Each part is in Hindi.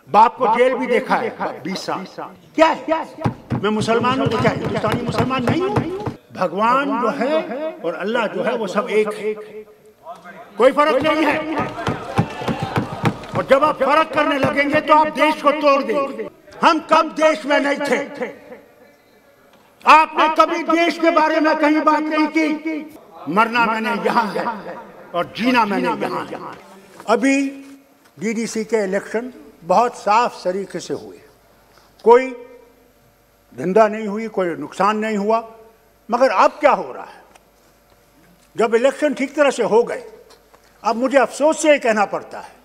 बाप को जेल भी देखा है 20 साल। क्या है? मैं मुसलमान हूं तो क्या हिंदुस्तानी मुसलमान नहीं हूं? भगवान जो है और अल्लाह जो है वो सब एक है, कोई फर्क नहीं है। और जब आप फर्क करने लगेंगे तो आप देश को तोड़ देंगे। हम कब देश में नहीं थे? आपने कभी देश के बारे में कहीं बात नहीं की। मरना मैंने यहां है और जीना मैंने यहां है। अभी डीडीसी के इलेक्शन बहुत साफ तरीके से हुए, कोई धंधा नहीं हुई, कोई नुकसान नहीं हुआ। मगर अब क्या हो रहा है? जब इलेक्शन ठीक तरह से हो गए, अब मुझे अफसोस से कहना पड़ता है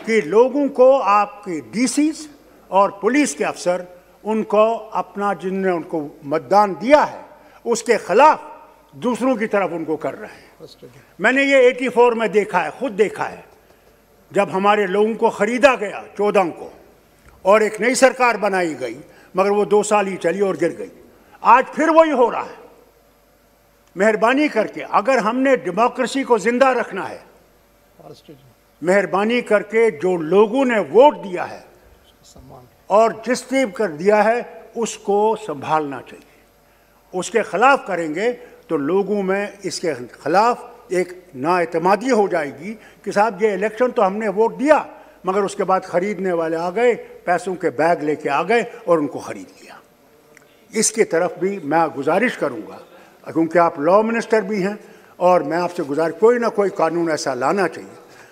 कि लोगों को, आपके डीसीज और पुलिस के अफसर, उनको अपना, जिनने उनको मतदान दिया है उसके खिलाफ दूसरों की तरफ उनको कर रहे हैं। मैंने ये 84 में देखा है, खुद देखा है, जब हमारे लोगों को खरीदा गया 14 को और एक नई सरकार बनाई गई, मगर वो 2 साल ही चली और गिर गई। आज फिर वही हो रहा है। मेहरबानी करके, अगर हमने डेमोक्रेसी को जिंदा रखना है, मेहरबानी करके जो लोगों ने वोट दिया है और जिसने कर दिया है उसको संभालना चाहिए। उसके खिलाफ करेंगे तो लोगों में इसके खिलाफ एक नाएतमादी हो जाएगी कि साहब ये इलेक्शन तो हमने वोट दिया, मगर उसके बाद खरीदने वाले आ गए, पैसों के बैग लेके आ गए और उनको खरीद लिया। इसकी तरफ भी मैं गुजारिश करूंगा, क्योंकि आप लॉ मिनिस्टर भी हैं, और मैं आपसे गुजारिश, कोई ना कोई कानून ऐसा लाना चाहिए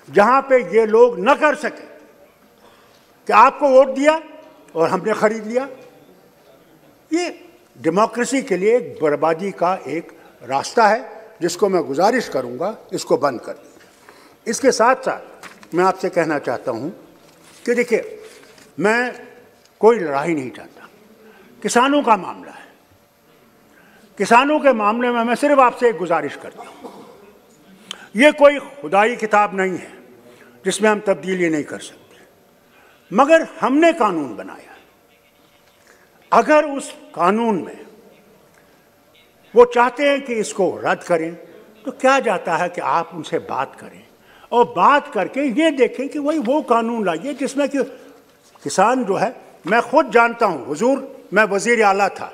जहां पे ये लोग न कर सके कि आपको वोट दिया और हमने खरीद लिया। ये डेमोक्रेसी के लिए एक बर्बादी का एक रास्ता है, जिसको मैं गुजारिश करूंगा इसको बंद कर दीजिए। इसके साथ साथ मैं आपसे कहना चाहता हूं कि देखिए, मैं कोई लड़ाई नहीं चाहता। किसानों का मामला है, किसानों के मामले में मैं सिर्फ आपसे एक गुजारिश करता हूं, ये कोई खुदाई किताब नहीं है जिसमें हम तब्दीली नहीं कर सकते, मगर हमने कानून बनाया। अगर उस कानून में वो चाहते हैं कि इसको रद्द करें, तो क्या जाता है कि आप उनसे बात करें और बात करके ये देखें कि वही वो कानून लाइए जिसमें कि किसान जो है, मैं खुद जानता हूं, हुजूर मैं वजीर आला था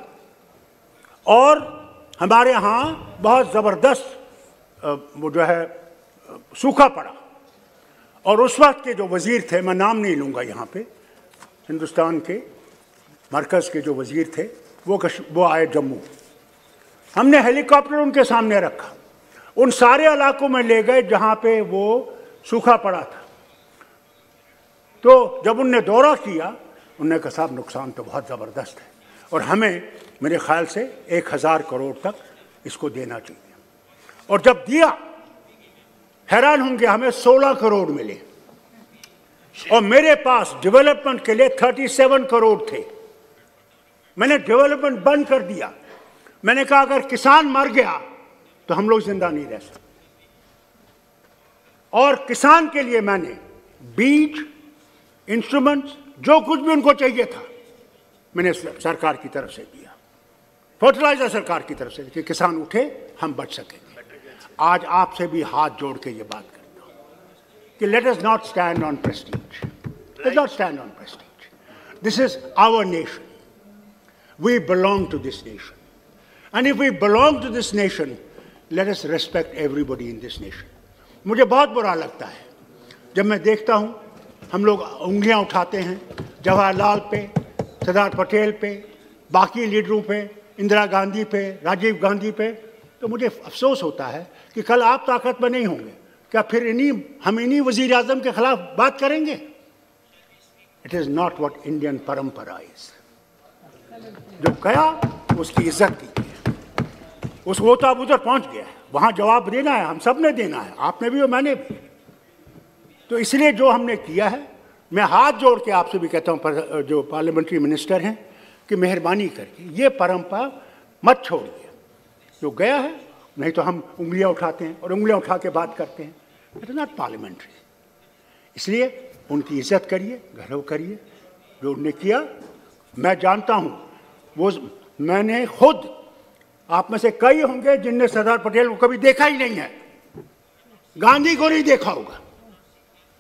और हमारे यहाँ बहुत ज़बरदस्त वो जो है सूखा पड़ा, और उस वक्त के जो वज़ीर थे, मैं नाम नहीं लूँगा यहाँ पे, हिंदुस्तान के मरकज़ के जो वज़ीर थे वो आए जम्मू। हमने हेलीकॉप्टर उनके सामने रखा, उन सारे इलाकों में ले गए जहाँ पे वो सूखा पड़ा था। तो जब उनने दौरा किया, उन्होंने कहा साहब नुकसान तो बहुत ज़बरदस्त है और हमें, मेरे ख्याल से 1000 करोड़ तक इसको देना चाहिए। और जब दिया, हैरान होंगे, हमें 16 करोड़ मिले और मेरे पास डेवलपमेंट के लिए 37 करोड़ थे। मैंने डेवलपमेंट बंद कर दिया। मैंने कहा अगर किसान मर गया तो हम लोग जिंदा नहीं रह सकते, और किसान के लिए मैंने बीज, इंस्ट्रूमेंट्स, जो कुछ भी उनको चाहिए था, मैंने सरकार की तरफ से दिया, फर्टिलाइजर सरकार की तरफ से, कि किसान उठे, हम बच सकेंगे। आज आपसे भी हाथ जोड़ के ये बात करता हूं कि let us not stand on prestige, let not stand on prestige. This is our nation, we belong to this nation, and if we belong to this nation, let us respect everybody in this nation. मुझे बहुत बुरा लगता है जब मैं देखता हूं हम लोग उंगलियां उठाते हैं जवाहरलाल पे, सरदार पटेल पे, बाकी लीडरों पे, इंदिरा गांधी पे, राजीव गांधी पे, तो मुझे अफसोस होता है कि कल आप ताकत में नहीं होंगे, क्या फिर हम इन्हीं वजीर आजम के खिलाफ बात करेंगे? It is not what Indian परंपरा इज। जो गया उसकी इज्जत कीजिए, वो तो अब उधर पहुंच गया है, वहां जवाब देना है, हम सब ने देना है, आपने भी और मैंने भी। तो इसलिए जो हमने किया है, मैं हाथ जोड़ के आपसे भी कहता हूं, जो पार्लियामेंट्री मिनिस्टर हैं, कि मेहरबानी करके ये परंपरा मत छोड़िए। जो गया है, नहीं तो हम उंगलियां उठाते हैं और उंगलियां उठा के बात करते हैं। It is not parliamentary. इसलिए उनकी इज्जत करिए, गौरव करिए, जो उन्होंने किया। मैं जानता हूं, वो मैंने खुद, आप में से कई होंगे जिनने सरदार पटेल को कभी देखा ही नहीं है, गांधी को नहीं देखा होगा।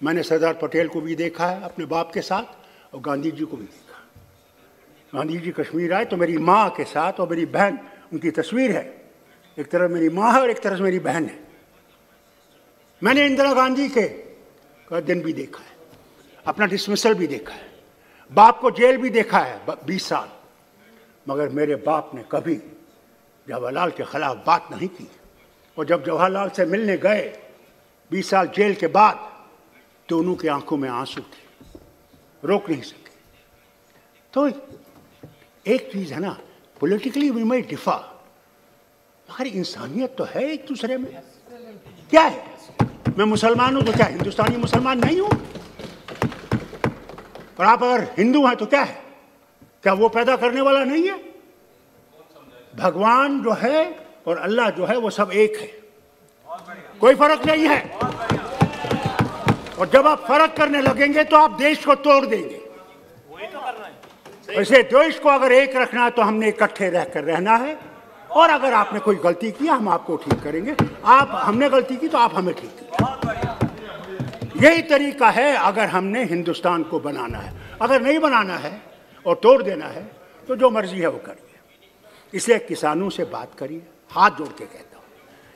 मैंने सरदार पटेल को भी देखा है अपने बाप के साथ, और गांधी जी को भी देखा। गांधी जी कश्मीर आए तो मेरी माँ के साथ और मेरी बहन, उनकी तस्वीर है, एक तरफ मेरी माँ है और एक तरफ मेरी बहन है। मैंने इंदिरा गांधी के दिन भी देखा है, अपना डिसमिसल भी देखा है, बाप को जेल भी देखा है 20 साल, मगर मेरे बाप ने कभी जवाहरलाल के खिलाफ बात नहीं की। और जब जवाहरलाल से मिलने गए 20 साल जेल के बाद, दोनों की आंखों में आंसू थे, रोक नहीं सके। तो एक चीज है ना, पॉलिटिकली वी may differ, मगर इंसानियत तो है एक दूसरे में। क्या है, मैं मुसलमान हूं तो क्या हिंदुस्तानी मुसलमान नहीं हूं? और आप अगर हिंदू हैं तो क्या है, क्या वो पैदा करने वाला नहीं है? भगवान जो है और अल्लाह जो है वो सब एक है, कोई फर्क नहीं है। और जब आप फर्क करने लगेंगे तो आप देश को तोड़ देंगे। वैसे देश को अगर एक रखना है तो हमने इकट्ठे रहकर रहना है, और अगर आपने कोई गलती किया हम आपको ठीक करेंगे, हमने गलती की तो आप हमें ठीक करेंगे। यही तरीका है अगर हमने हिंदुस्तान को बनाना है। अगर नहीं बनाना है और तोड़ देना है तो जो मर्जी है वो करिए। इसलिए किसानों से बात करिए, हाथ जोड़ के कहता हूँ,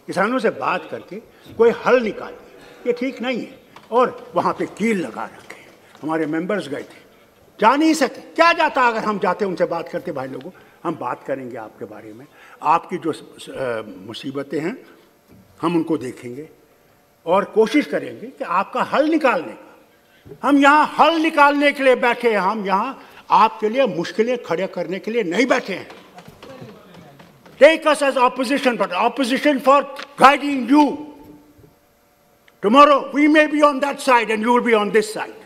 किसानों से बात करके कोई हल निकालिए, ये ठीक नहीं है। और वहाँ पे कील लगा रखे, हमारे मेंबर्स गए थे, जा नहीं सके। क्या जाता अगर हम जाते उनसे बात करते, भाई लोगों हम बात करेंगे आपके बारे में, आपकी जो मुसीबतें हैं हम उनको देखेंगे और कोशिश करेंगे कि आपका हल निकालने का। हम यहाँ हल निकालने के लिए बैठे हैं, हम यहाँ आपके लिए मुश्किलें खड़े करने के लिए नहीं बैठे हैं। Take us as opposition, but opposition for guiding you. Tomorrow we may be on that side and you will be on this side.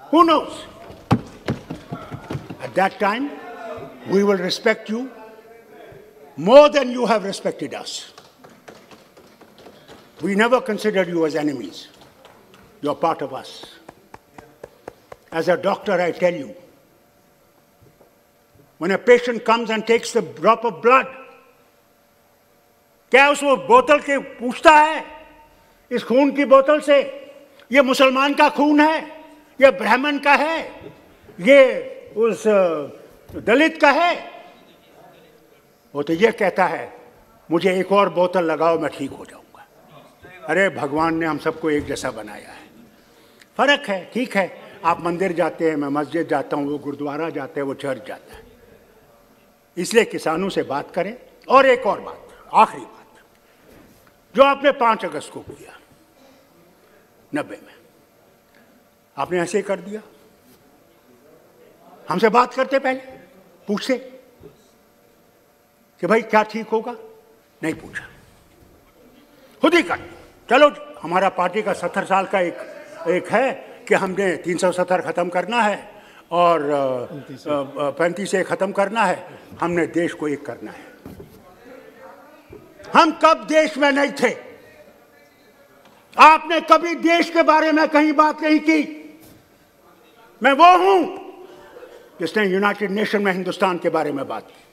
Who knows? At that time, we will respect you more than you have respected us. We never considered you as enemies. You're part of us. As a doctor, I tell you, when a patient comes and takes the drop of blood, क्या उसको बोतल के पूछता है, इस खून की बोतल से ये मुसलमान का खून है, ये ब्राह्मण का है, ये उस दलित का है? वो तो ये कहता है मुझे एक और बोतल लगाओ मैं ठीक हो जाऊंगा। अरे भगवान ने हम सबको एक जैसा बनाया है, फर्क है, ठीक है। आप मंदिर जाते हैं, मैं मस्जिद जाता हूँ, वो गुरुद्वारा जाते हैं, वो चर्च जाता है। इसलिए किसानों से बात करें। और एक और बात, आखिरी बात, जो आपने 5 अगस्त को किया 90 में, आपने ऐसे कर दिया। हमसे बात करते पहले, पूछते कि भाई क्या ठीक होगा, नहीं पूछा, खुद ही कर। चलो हमारा पार्टी का 70 साल का एक है कि हमने 370 खत्म करना है और 35 से खत्म करना है, हमने देश को एक करना है। हम कब देश में नहीं थे? आपने कभी देश के बारे में कहीं बात नहीं की। मैं वो हूं जिसने यूनाइटेड नेशन में हिंदुस्तान के बारे में बात की,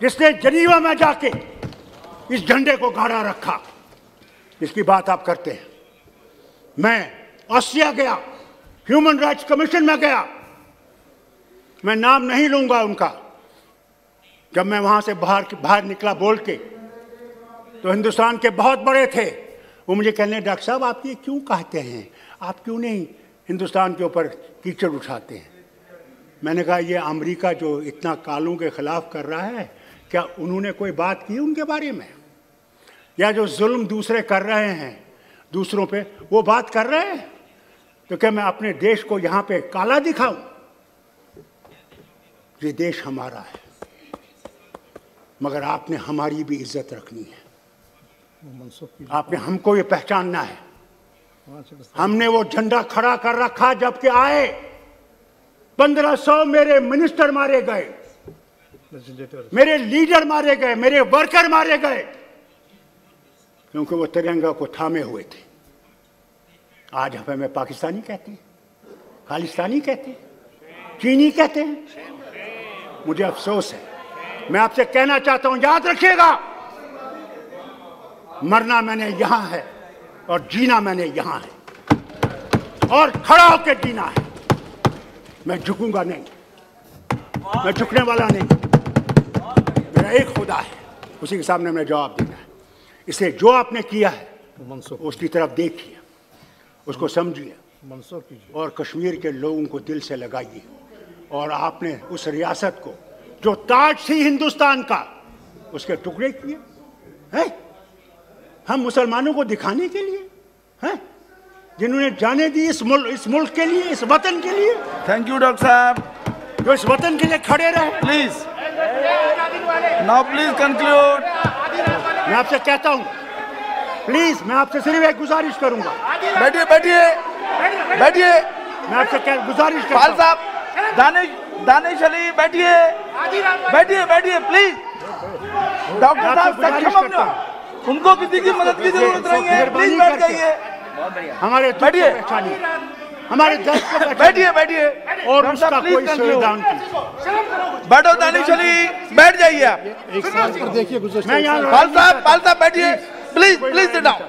जिसने जनीवा में जाके इस झंडे को गाड़ा रखा, जिसकी बात आप करते हैं। मैं ऑस्ट्रिया गया, ह्यूमन राइट्स कमीशन में गया, मैं नाम नहीं लूंगा उनका। जब मैं वहां से बाहर निकला बोल के, तो हिंदुस्तान के बहुत बड़े थे, वो मुझे कहने, डॉक्टर साहब आप ये क्यों कहते हैं, आप क्यों नहीं हिंदुस्तान के ऊपर कीचड़ उठाते हैं? मैंने कहा ये अमेरिका जो इतना कालों के खिलाफ कर रहा है, क्या उन्होंने कोई बात की उनके बारे में? या जो जुल्म दूसरे कर रहे हैं दूसरों पे, वो बात कर रहे हैं? तो क्या मैं अपने देश को यहाँ पे काला दिखाऊं? ये देश हमारा है, मगर आपने हमारी भी इज्जत रखनी है, आपने हमको ये पहचानना है। हमने वो झंडा खड़ा कर रखा जबकि आए 1500 मेरे मिनिस्टर मारे गए, मेरे लीडर मारे गए, मेरे वर्कर मारे गए, क्योंकि वो तिरंगा को थामे हुए थे। आज हमें पाकिस्तानी कहते हैं, खालिस्तानी कहते हैं, चीनी कहते हैं। मुझे अफसोस है, मैं आपसे कहना चाहता हूं, याद रखिएगा, मरना मैंने यहां है और जीना मैंने यहां है, और खड़ा होकर जीना है। मैं झुकूंगा नहीं, मैं झुकने वाला नहीं। मेरा एक खुदा है, उसी के सामने मैं जवाब देना है। इसलिए जो आपने किया है उसकी तरफ देखिए, उसको समझिए और कश्मीर के लोगों को दिल से लगाइए। और आपने उस रियासत को जो ताज थी हिंदुस्तान का, उसके टुकड़े किए हैं हम मुसलमानों को दिखाने के लिए, हैं जिन्होंने जाने दी इस मुल्क के लिए, इस वतन के लिए। थैंक यू डॉक्टर साहब, जो इस वतन के लिए खड़े रहे। Please now please conclude. मैं आपसे कहता हूं, प्लीज मैं आपसे सिर्फ एक गुजारिश करूंगा। बैठिए बैठिए बैठिए, मैं आपसे गुजारिश करता फाल साहब, दानिश अली बैठिए बैठिए बैठिए प्लीज। डॉक्टर साहब सक्षम हो, उनको किसी की मदद की जरूरत नहीं है, प्लीज बैठ जाइए। हमारे बैठिए, हमारे दर्द को बैठिए बैठिए और उसका कोई संविधान बैठो। दानिश अली बैठ जाइए आप। फाल साहब बैठिए please, please sit down,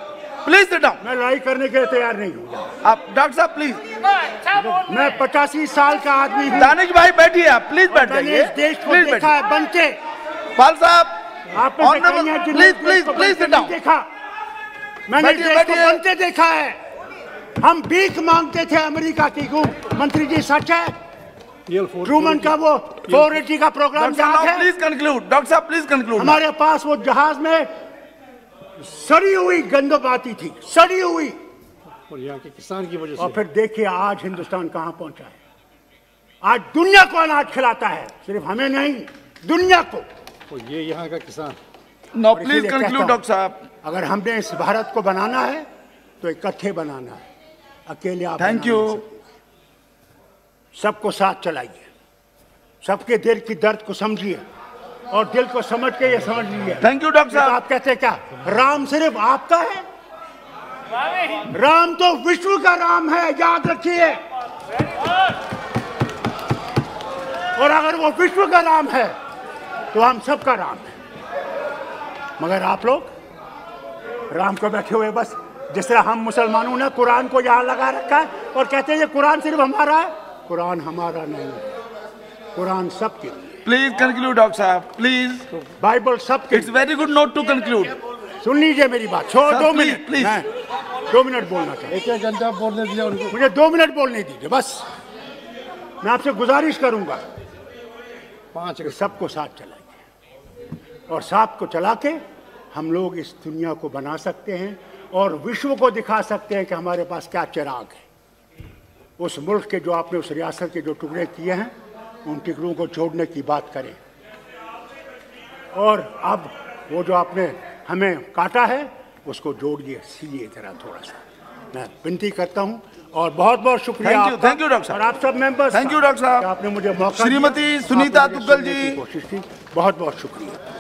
please sit down. मैं लड़ाई करने के लिए तैयार नहीं हूँ। आप डॉक्टर साहब प्लीज। मैं 85 साल का आदमी हूँ। दानिश भाई बैठिए आप, प्लीज बैठ जाइए। इस देश को देखा है बनते। फाल साहब आपने please please please sit down. देखा, मैंने देश को बनते देखा है। हम भीख मांगते थे अमेरिका की। मंत्री जी सच है? ट्रूमन का वो 480 का प्रोग्राम याद है? प्लीज कंक्लूड डॉक्टर साहब, प्लीज कंक्लूड। हमारे पास वो जहाज में सड़ी हुई गंदम आती थी, सड़ी हुई, और यहाँ के किसान की वजह से। और फिर देखिए आज हिंदुस्तान कहां पहुंचा है। आज दुनिया को अनाज खिलाता है, सिर्फ हमें नहीं, दुनिया को। और ये यहाँ का किसान। नो प्लीज कंक्लूड डॉक्टर साहब। अगर हमने इस भारत को बनाना है तो इकट्ठे बनाना है, अकेले आप। Thank you. सबको साथ चलाइए, सबके दिल की दर्द को समझिए और दिल को समझ के ये समझ लीजिए। थैंक यू डॉक्टर साहब। आप कहते क्या राम सिर्फ आपका है? राम तो विश्व का राम है, याद रखिए। और अगर वो विश्व का राम है तो हम सबका राम है। मगर आप लोग राम को बैठे हुए बस, जिस तरह हम मुसलमानों ने कुरान को यहाँ लगा रखा है और कहते हैं ये कुरान सिर्फ हमारा है। कुरान हमारा नहीं है, कुरान सबके लिए। प्लीज कंक्लूड डॉक्टर साहब, प्लीज। बाइबल सबके। It's very good note to conclude. सुन लीजिए मेरी बात। छोड़ 2 मिनट, प्लीज। 2 मिनट बोलना चाहिए। एक घंटा बोलने दिया उनको। मुझे 2 मिनट बोलने दीजिए बस। मैं आपसे गुजारिश करूंगा 5 सबको साथ चलाइए और साथ को चला के हम लोग इस दुनिया को बना सकते हैं और विश्व को दिखा सकते हैं कि हमारे पास क्या चिराग है। उस मुल्क के जो आपने, उस रियासत के जो टुकड़े किए हैं, उन टुकड़ों को जोड़ने की बात करें। और अब वो जो आपने हमें काटा है उसको जोड़िए, सीलिए जरा थोड़ा सा। मैं विनती करता हूँ और बहुत बहुत शुक्रिया। थैंक यू डॉक्टर साहब। और आप सब मेंबर्स, थैंक यू डॉक्टर साहब। आपने मुझे मौका, श्रीमती सुनीता तुगल जी, कोशिश की, बहुत बहुत शुक्रिया।